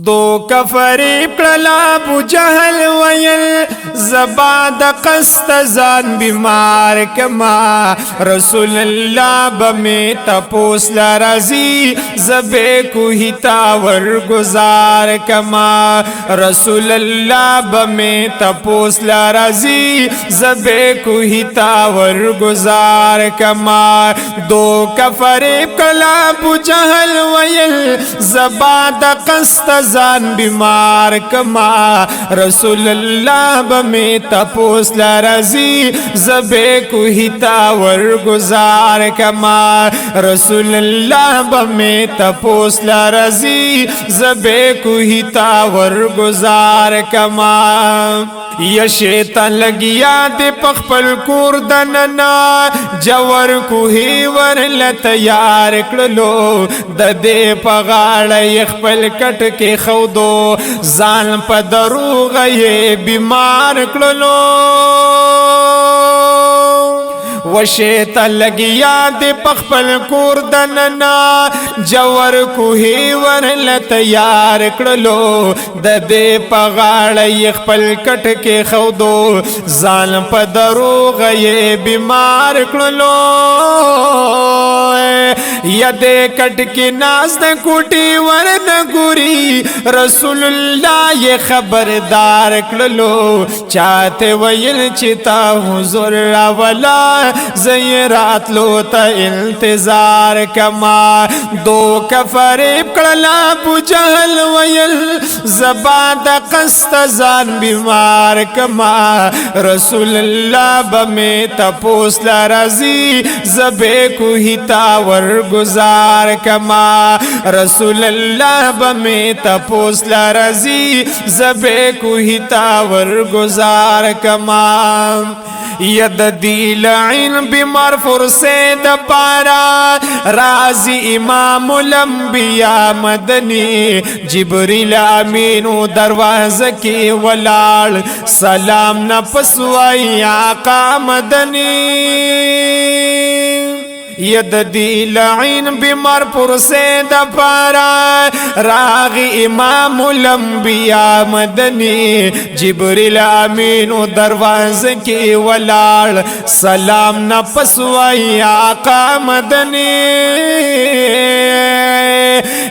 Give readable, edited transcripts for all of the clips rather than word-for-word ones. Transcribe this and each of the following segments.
دو کفریب کړلا ابو جهل ویل زبا د قست ځان بیمار کما رسول الله بمی تپوس لرزی زبے کوهی تاور گزار کما رسول الله بمی تپوس لرزی زبے کوهی تاور گزار کما دو کفریب کړلا ابو جهل ویل زبا د قست ځان بیمار کما رسول الله بمی تپوس لرزی زبے کوهی تاور گزار کما رسول الله بمی تپوس لرزی زبے کوهی تاور گزار کما یا شیطان لگیا دے پخپل کور دننا جور کوهی ورل تیار کړلو د دې پغاړه خپل کټ کې خودو ځان په دروغ یې بیمار کړلو وشیطان لگیا دے پخپل کور دننا جور کوهی ورل تیار کړلو د دې پغاړه خپل کټ کې خودو ځان په دروغ یې بیمار کړلو یا دې کټ کې ناز د کوټي ورن ګوري رسول الله یې خبردار کړلو چاته ویل چې تا حضور راولا زیرات لو تا انتظار کما دو کفریب کړلا ابو جهل ویل زبا د قست ځان بیمار کما رسول الله بمی تپوس لرزی زبے کوهی تاور گزار کما رسول الله بمی تپوس لرزی زبے کوهی تاور گزار کما ید دی لعین بیمار فرسید پارا رازی امام الانبیاء مدنی جبریل امینو دروازه کی ولال سلام نپسوائی آقا مدنی ید دی لعین بیمار پرسید پارا راغی امام الانبیاء مدنی جبریل امینو دروازه کی ولال سلام نپسوائی آقا مدنی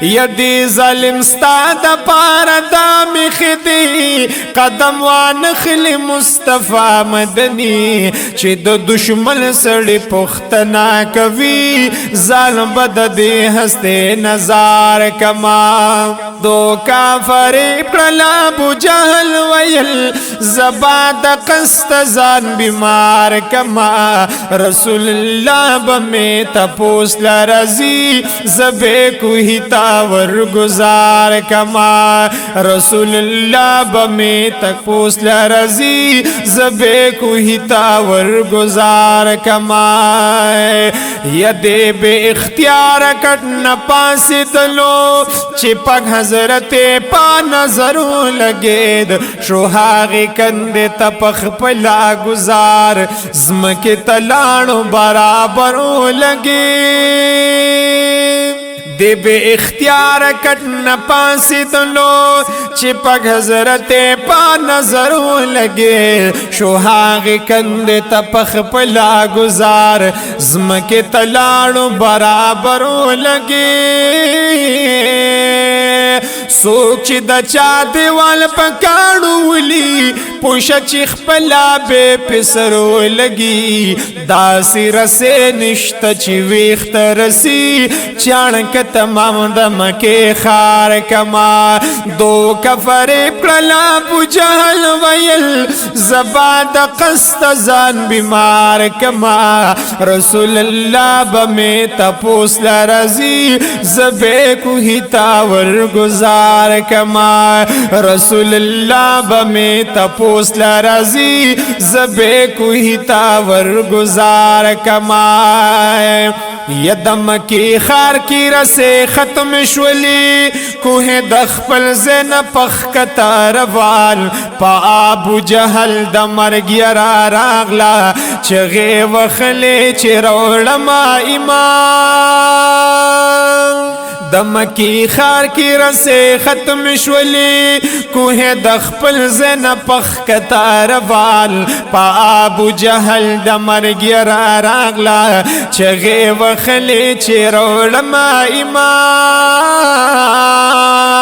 یدی ظالم ستا د پارا دامی خدی قدم وانخلی مصطفی مدنی چی د دشمن سڑی پختنا کوي ظالم بد دی ہستے نظار کما دو کافر کړلا ابو جهل ویل زبا د قست ځان بیمار کما رسول الله بمی تپوس لرزی زبے کوهی تاور گزار کما رسول الله بمی تپوس لرزی زبے کوهی تاور گزار کما یدے بے اختیار کٹ نپاسی دلو چپک حضرت پا نظرو لگید شوہاغی کندے تپخ پلا گزار زمکی تلانو برابرو لگید دے بے اختیار کٹ نپاسی دلو چپک حضرت پا نظرو لگے شوہاغی کند تپخ پلا گزار زمکی تلاڑو برابرو لگے سوک چی دا چا دیوال پکاڑو ولی پوشا چی خپلا بے پسرو لگی داسی رسے نشتا چی ویخت رسی چانک تمام دمکی خار کما دو کفریب کړلا ابو جهل ویل زبا د قست ځان بیمار کما رسول الله بمی تپوس لرزی زبے کوهی تاور گزار کما رسول الله بمی تپوس لرزی زبے کوهی تاور گزار کما یدم کی خار کی رسے ختم شولی کوه دخپل زین پخ کتا روال پا ابو جهل د مرګ یرا راغلا چغه وخلی چ روړما ایمان د مکی خار کی رسے ختم شولی کوه د خپل زن پخ کتا روان پا ابو جهل د مرګ را راغلا چغه وخلی چیرولم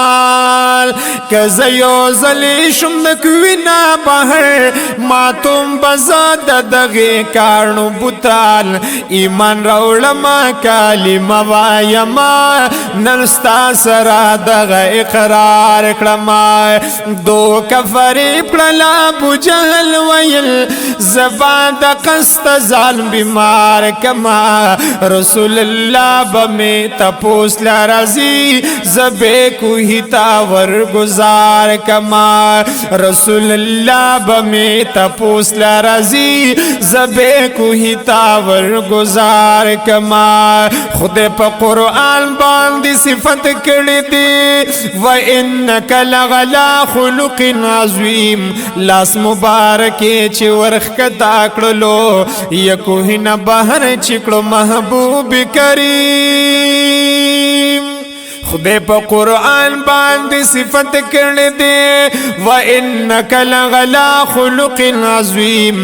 ایمان کزیو زلی شم دکوینا بہر ماتم بزاد دغی کارنو بوتال ایمان رولم کلمه وایما ننستا سرا دغ اقرار کلما دو کفری پڑلا ابو جهل ویل زبان دا قست ظالم بیمار کما رسول اللہ بمی تپوس لرزی زبے کوہی تاور گزار کما رسول اللہ بمی تپوس لرزی زبے کوہی تاور گزار کما خود پا قرآن باندی صفت کردی وَإِنَّكَ لَغَلَا خُلُقٍ عَظِيمٍ لاس مبارکی چی ورخ کتا کڑلو یکوہی نبہر چکڑو محبوب کریم خدای پا قرآن باندی صفت کرنے دے وَإِنَّكَ لَغَلَا خُلُقٍ عَظِيمٍ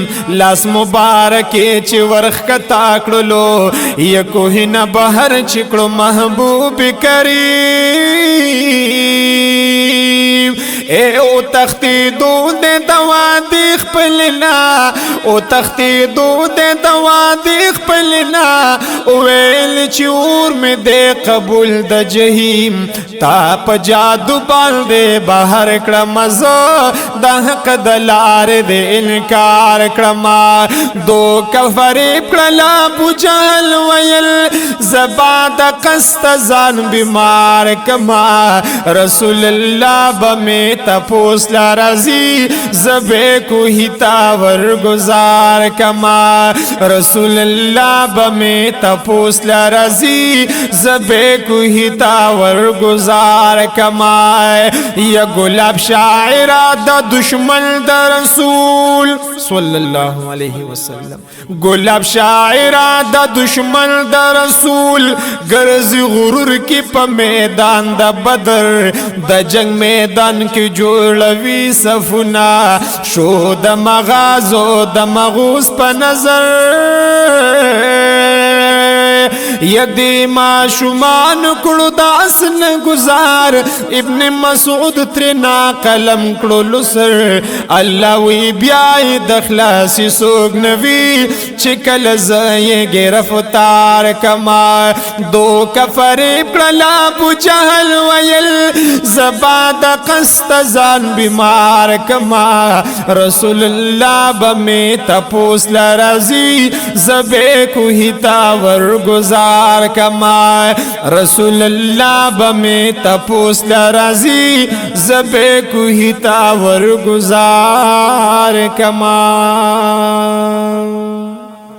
لاس مبارکی چی ورخ کتا کڑلو یکوہی نبہر چکڑو محبوب کریم اے او تختی دو دے دوا دیخ پلنا او تختی دو دے دوا دیخ پلنا اویل چور میں دے قبول دا جہیم تا پا جادو بال دے باہر کرمزو دا حق دلار دے انکار کرما دو کفری پڑلا ابو جہل ویل زباد قست زان بیمار کما رسول اللہ بمی تپوس لرزی زبے کوہی تاور گزار کما رسول اللہ بمی تپوس لرزی زبے کوہی تاور گزار کما یا گلاب شاعرہ دا دشمن دا رسول صلی اللہ علیہ وسلم گلاب شاعرہ دا دشمن دا رسول گرز غرور کی پا میدان دا بدر دا جنگ میدان کی جوڑوی صفنا شو دا مغازو دا مغوز پا نظر یدی ما شمان کڑو دا اسن گزار ابن مسعود ترنا قلم کڑو لسر اللہ وی بیائی دخلاسی سوگ نوی چکل زی گرفتار کما دو کفریب کڑلا ابو جہل ویل زباد قست زان بیمار کما رسول اللہ بمی تپوس لرزی زبے کوہی تاور گزار کما رسول اللہ بمی تپوس لرزی زبے کوہی تاور گزار کما